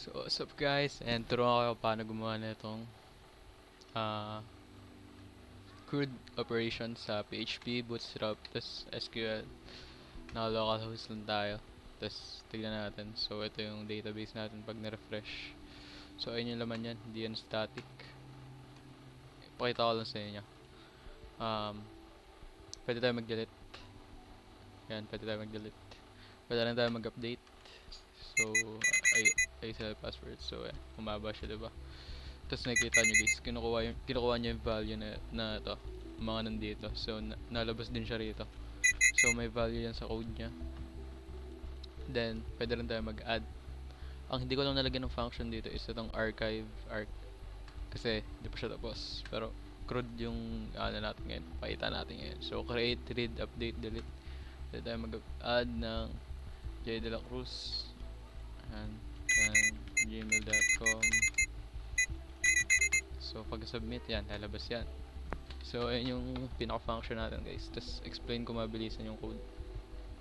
So, what's up guys? And turuan ko paano gumawa na itong uh, CRUD operation sa PHP, Bootstrap, tas SQL. Naka-local host lang tayo. Tas tignan natin. So, ito yung database natin pag na-refresh. So, ayun yung laman yan. Hindi yan static. Pakita ko lang sa inyo. Um, pwede tayo mag-delete. Yan, pwede tayo mag-delete. Pwede rin tayo mag-update. So, ay sa password. So, umaba siya, diba? Tapos nakikita nyo guys, kinukuha nyo yung value na ito, mga nandito. So, nalabas din siya rito. So, may value yan sa code nya. Then, pwede rin tayo mag-add. Ang hindi ko lang nalagyan ng function dito is itong archive, kasi hindi pa siya tapos. Pero, CRUD yung ano natin ngayon, pakita natin ngayon. So, create, read, update, delete. Pwede tayo mag-add ng J. De La Cruz. And gmail.com. So, pag-submit yan, lalabas yan. So, ayun yung pinaka-function natin guys. Tapos, explain ko mabilisan yung code.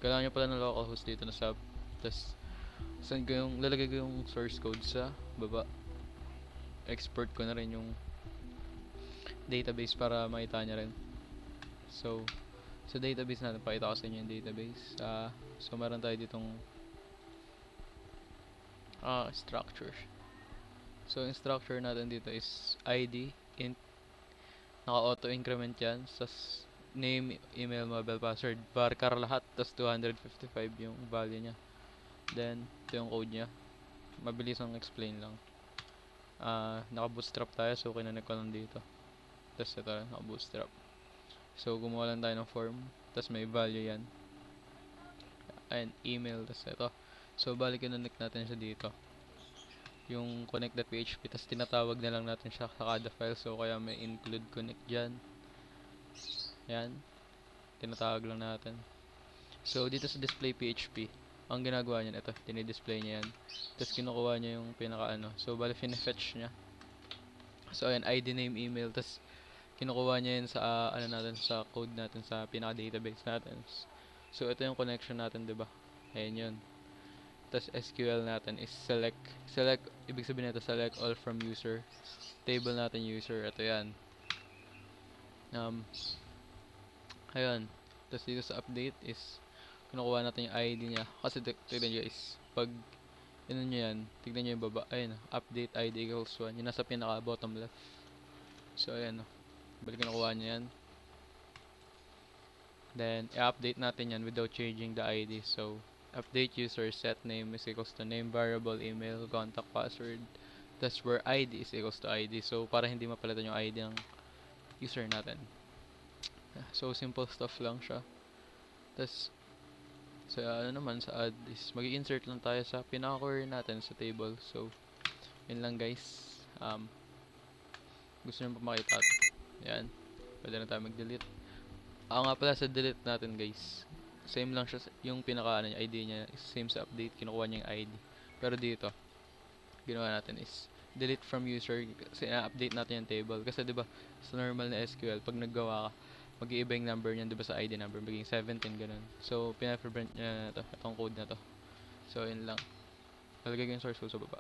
Kailangan nyo pala ng localhost dito na sub. Tapos, lalagay ko yung source code sa baba. Export ko na rin yung database para makita nyo rin. So, sa database natin, pakita ko sa inyo yung database. So, meron tayo ditong structure. So, yung structure natin dito is ID, int, naka-auto-increment yan. Sas name, email, mobile, password, varchar lahat. Tas 255 yung value nya. Then, ito yung code nya. Mabilis ang explain lang. Naka-bootstrap tayo, so kinonect ko lang dito. Tas ito, naka-bootstrap. So, gumawa lang tayo ng form. Tas may value yan. And email, tas ito. So, balik kinonect natin siya dito. Yung connect.php, tas tinatawag na lang natin siya sa kada file. So, kaya may include connect dyan. Yan. Tinatawag lang natin. So, dito sa display PHP, ang ginagawa niyan, ito, dinidisplay niya yan. Tapos, kinukuha niya yung pinaka ano. So, bali, fetch niya. So, ayan, ID, name, email. Tapos, kinukuha niya yun sa, ano natin, sa code natin, sa pinaka-database natin. So, ito yung connection natin, diba? Ayan yun. Tapos, SQL natin is select. Select, ibig sabihin nito, select all from user. Table natin user. Ito yan. Ayun. Tapos dito sa update is kinukuha natin yung ID niya. Kasi tignan nyo guys, pag yun nyo yan, tignan nyo yung baba. Ayun, update ID equals 1. Yung nasa pinaka bottom left. So ayan, balik kinukuha nyo yan. Then, i-update natin yan without changing the ID. So, update user set name is equals to name variable, email, contact, password. That's where ID is equals to ID. So, para hindi mapalitan yung ID ng user natin. So, simple stuff lang siya. Tapos, sa ano naman, sa add is mag-insert lang tayo sa pinaka-query natin sa table. So, yun lang guys. Gusto nyo pa makita ito. Yan. Pwede na tayo mag-delete. Nga pala sa delete natin guys. Same lang siya, yung pinaka ano, ID niya is same sa update. Kinukuha niya yung ID. Pero dito, ginawa natin is delete from user kasi na-update natin yung table. Kasi 'di ba sa normal na SQL, pag naggawa ka, mag-iiba yung number niyan 'di ba sa ID number, magiging 17 ganun. So, pina-prevent niya na to, itong code na to. So, yun lang. Lalagay ko yung source code sa baba.